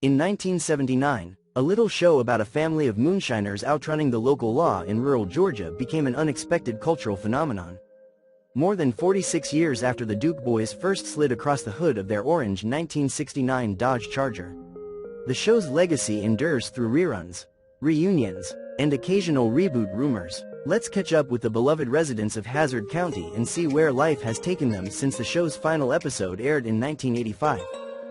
In 1979, a little show about a family of moonshiners outrunning the local law in rural Georgia became an unexpected cultural phenomenon. More than 46 years after the Duke boys first slid across the hood of their orange 1969 Dodge Charger. The show's legacy endures through reruns, reunions, and occasional reboot rumors. Let's catch up with the beloved residents of Hazzard County and see where life has taken them since the show's final episode aired in 1985.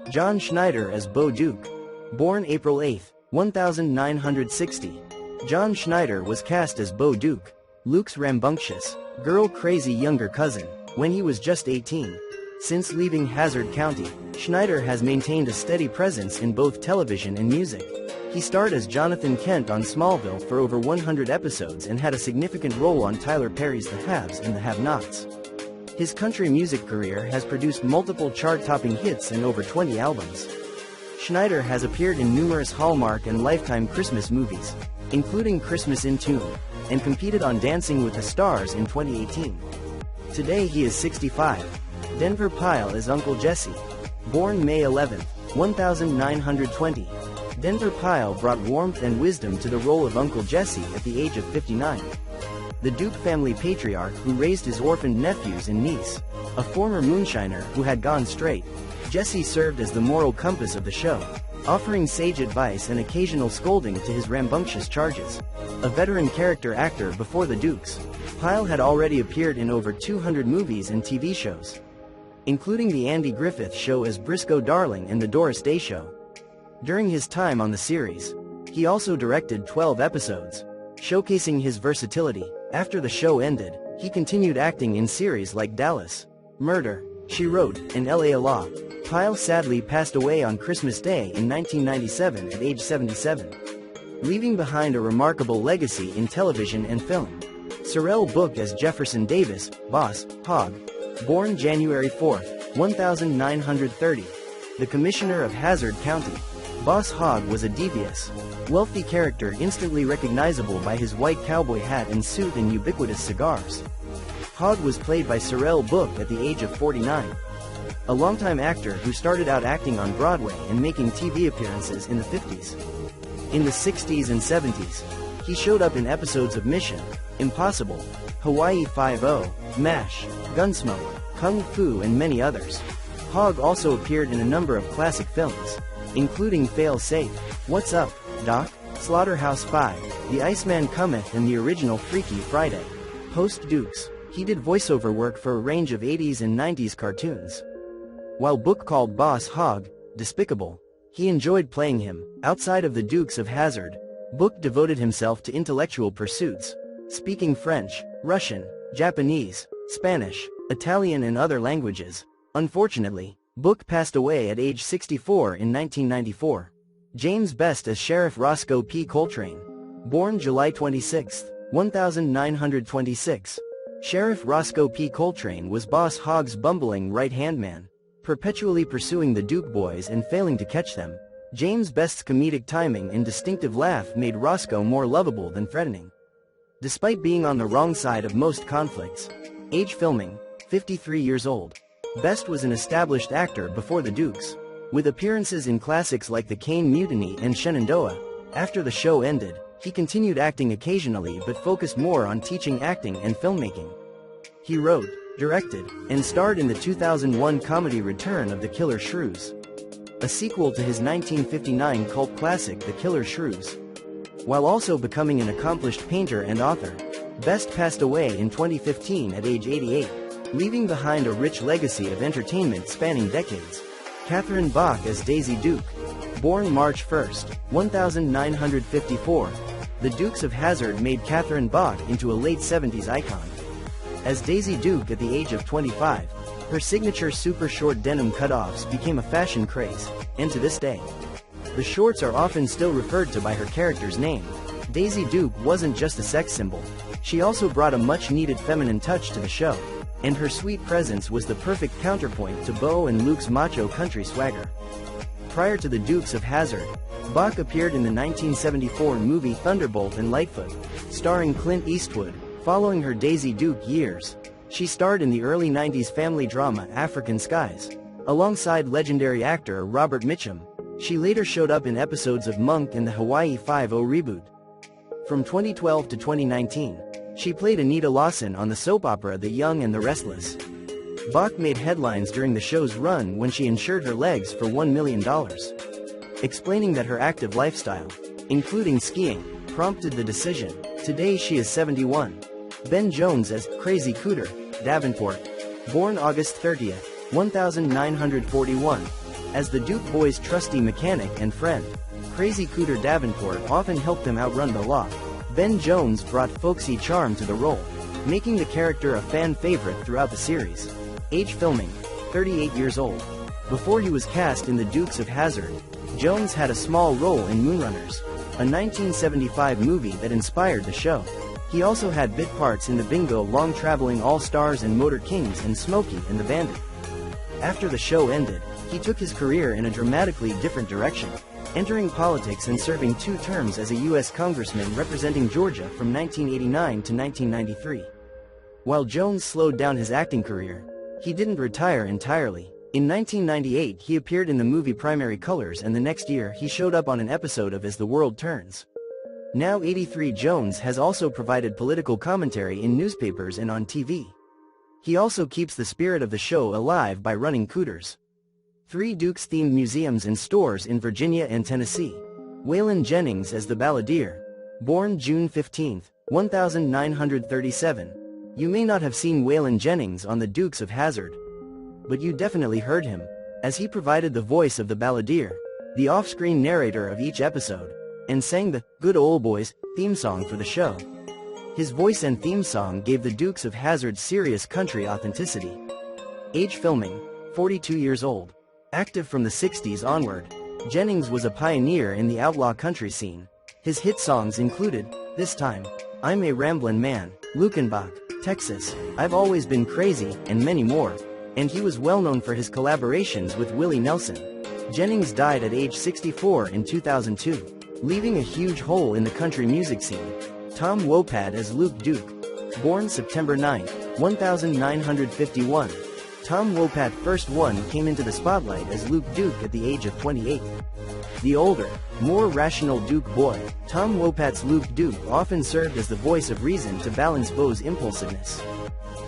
John Schneider as Bo Duke. Born April 8, 1960. John Schneider was cast as Bo Duke, Luke's rambunctious, girl-crazy younger cousin, when he was just 18. Since leaving Hazzard County, Schneider has maintained a steady presence in both television and music. He starred as Jonathan Kent on Smallville for over 100 episodes and had a significant role on Tyler Perry's The Haves and the Have-Nots. His country music career has produced multiple chart-topping hits and over 20 albums. Schneider has appeared in numerous Hallmark and Lifetime Christmas movies, including Christmas in Tune, and competed on Dancing with the Stars in 2018. Today he is 65. Denver Pyle is Uncle Jesse. Born May 11, 1920. Denver Pyle brought warmth and wisdom to the role of Uncle Jesse at the age of 59. The Duke family patriarch who raised his orphaned nephews and niece, a former moonshiner who had gone straight, Jesse served as the moral compass of the show, offering sage advice and occasional scolding to his rambunctious charges. A veteran character actor before the Dukes, Pyle had already appeared in over 200 movies and TV shows, including The Andy Griffith Show as Briscoe Darling and The Doris Day Show. During his time on the series, he also directed 12 episodes, showcasing his versatility. After the show ended, he continued acting in series like Dallas, Murder, She Wrote, and L.A. Law. Pyle sadly passed away on Christmas Day in 1997 at age 77, leaving behind a remarkable legacy in television and film. Sorrell booked as Jefferson Davis, Boss Hogg. Born January 4, 1930. The Commissioner of Hazzard County, Boss Hogg was a devious, wealthy character instantly recognizable by his white cowboy hat and suit and ubiquitous cigars. Hogg was played by Sorrell Booke at the age of 49. A longtime actor who started out acting on Broadway and making TV appearances in the 50s. In the 60s and 70s, he showed up in episodes of Mission Impossible, Hawaii Five-0, MASH, Gunsmoke, Kung Fu and many others. Hogg also appeared in a number of classic films, including Fail Safe, What's Up, Doc?, Slaughterhouse-5, The Iceman Cometh and the original Freaky Friday. Post-Dukes, he did voiceover work for a range of 80s and 90s cartoons. While Booke called Boss Hogg despicable, he enjoyed playing him. Outside of the Dukes of Hazzard, Booke devoted himself to intellectual pursuits, speaking French, Russian, Japanese, Spanish, Italian and other languages. Unfortunately, Booke passed away at age 64 in 1994. James Best as Sheriff Rosco P. Coltrane. Born July 26, 1926. Sheriff Rosco P. Coltrane was Boss Hogg's bumbling right-hand man, perpetually pursuing the Duke boys and failing to catch them. James Best's comedic timing and distinctive laugh made Rosco more lovable than threatening. Despite being on the wrong side of most conflicts. Age filming, 53 years old. Best was an established actor before the Dukes, with appearances in classics like The Caine Mutiny and Shenandoah. After the show ended, he continued acting occasionally but focused more on teaching acting and filmmaking. He wrote, directed, and starred in the 2001 comedy Return of the Killer Shrews, a sequel to his 1959 cult classic The Killer Shrews. While also becoming an accomplished painter and author, Best passed away in 2015 at age 88. Leaving behind a rich legacy of entertainment spanning decades. Katherine Bach as Daisy Duke. Born March 1, 1954, the Dukes of Hazzard made Katherine Bach into a late 70s icon. As Daisy Duke at the age of 25, her signature super short denim cutoffs became a fashion craze, and to this day, the shorts are often still referred to by her character's name. Daisy Duke wasn't just a sex symbol, she also brought a much-needed feminine touch to the show, and her sweet presence was the perfect counterpoint to Bo and Luke's macho country swagger. Prior to the Dukes of Hazzard, Bach appeared in the 1974 movie Thunderbolt and Lightfoot, starring Clint Eastwood. Following her Daisy Duke years, she starred in the early 90s family drama African Skies. Alongside legendary actor Robert Mitchum, She later showed up in episodes of Monk and the Hawaii Five-0 reboot. From 2012 to 2019, she played Anita Lawson on the soap opera The Young and the Restless. Bach made headlines during the show's run when she insured her legs for $1 million. Explaining that her active lifestyle, including skiing, prompted the decision. Today she is 71. Ben Jones as Crazy Cooter, Davenport. Born August 30th, 1941. As the Duke boys' trusty mechanic and friend, Crazy Cooter Davenport often helped them outrun the law. Ben Jones brought folksy charm to the role, making the character a fan favorite throughout the series. Age filming, 38 years old. Before he was cast in The Dukes of Hazzard, Jones had a small role in Moonrunners, a 1975 movie that inspired the show. He also had bit parts in the Bingo Long-Traveling All-Stars and Motor Kings and Smokey and the Bandit. After the show ended, he took his career in a dramatically different direction, entering politics and serving 2 terms as a U.S. congressman representing Georgia from 1989 to 1993. While Jones slowed down his acting career, he didn't retire entirely. In 1998 he appeared in the movie Primary Colors, and the next year he showed up on an episode of As the World Turns. Now 83, Jones has also provided political commentary in newspapers and on TV. He also keeps the spirit of the show alive by running Cooters. 3 Dukes-themed museums and stores in Virginia and Tennessee. Waylon Jennings as the Balladeer. Born June 15, 1937. You may not have seen Waylon Jennings on The Dukes of Hazzard, but you definitely heard him, as he provided the voice of the Balladeer, the off-screen narrator of each episode, and sang the Good Ol' Boys theme song for the show. His voice and theme song gave the Dukes of Hazzard serious country authenticity. Age filming, 42 years old. Active from the 60s onward, Jennings was a pioneer in the outlaw country scene. His hit songs included, This Time, I'm a Ramblin' Man, Lukenbach, Texas, I've Always Been Crazy, and many more, and he was well known for his collaborations with Willie Nelson. Jennings died at age 64 in 2002, leaving a huge hole in the country music scene. Tom Wopat as Luke Duke. Born September 9, 1951. Tom Wopat first came into the spotlight as Luke Duke at the age of 28. The older, more rational Duke boy, Tom Wopat's Luke Duke often served as the voice of reason to balance Bo's impulsiveness.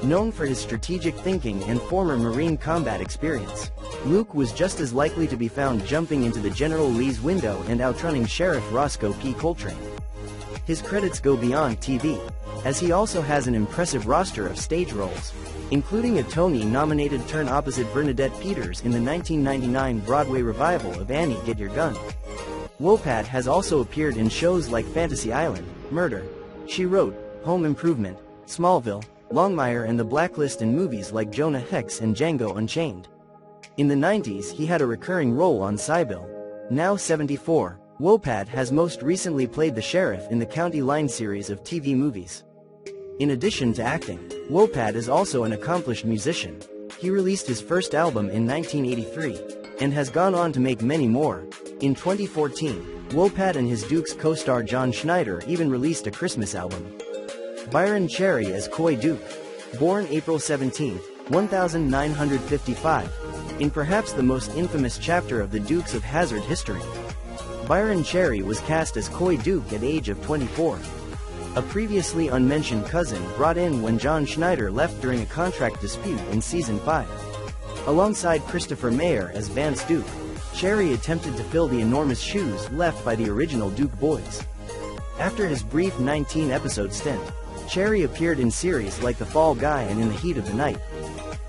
Known for his strategic thinking and former Marine combat experience, Luke was just as likely to be found jumping into the General Lee's window and outrunning Sheriff Rosco P. Coltrane. His credits go beyond TV, as he also has an impressive roster of stage roles, including a Tony-nominated turn opposite Bernadette Peters in the 1999 Broadway revival of Annie Get Your Gun. Wopat has also appeared in shows like Fantasy Island, Murder, She Wrote, Home Improvement, Smallville, Longmire, and The Blacklist, and movies like Jonah Hex and Django Unchained. In the 90s he had a recurring role on Sybil. Now 74, Wopat has most recently played the sheriff in the County Line series of TV movies. In addition to acting, Wopat is also an accomplished musician. He released his first album in 1983, and has gone on to make many more. In 2014, Wopat and his Dukes co-star John Schneider even released a Christmas album. Byron Cherry as Coy Duke. Born April 17, 1955, in perhaps the most infamous chapter of the Dukes of Hazzard history. Byron Cherry was cast as Coy Duke at age of 24. A previously unmentioned cousin brought in when John Schneider left during a contract dispute in Season 5. Alongside Christopher Mayer as Vance Duke, Cherry attempted to fill the enormous shoes left by the original Duke boys. After his brief 19-episode stint, Cherry appeared in series like The Fall Guy and In the Heat of the Night.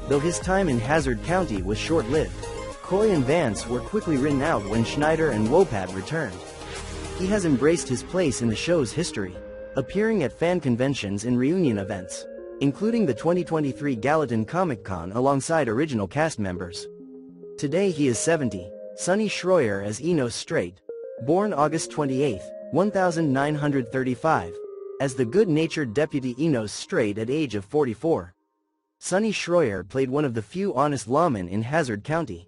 Though his time in Hazzard County was short-lived, Coy and Vance were quickly written out when Schneider and Wopat returned. He has embraced his place in the show's history, appearing at fan conventions and reunion events, including the 2023 Gallatin Comic-Con alongside original cast members. Today he is 70, Sonny Shroyer as Enos Strate. Born August 28, 1935, as the good-natured deputy Enos Strate at age of 44. Sonny Shroyer played one of the few honest lawmen in Hazzard County.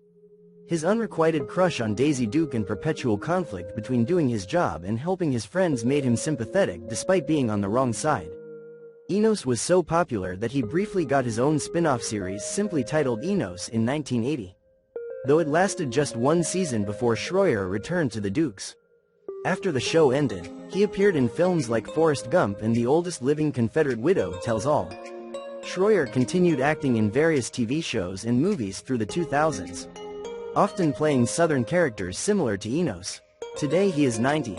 His unrequited crush on Daisy Duke and perpetual conflict between doing his job and helping his friends made him sympathetic despite being on the wrong side. Enos was so popular that he briefly got his own spin-off series simply titled Enos in 1980. though it lasted just one season before Shroyer returned to the Dukes. After the show ended, he appeared in films like Forrest Gump and The Oldest Living Confederate Widow Tells All. Shroyer continued acting in various TV shows and movies through the 2000s, often playing Southern characters similar to Enos. Today he is 90.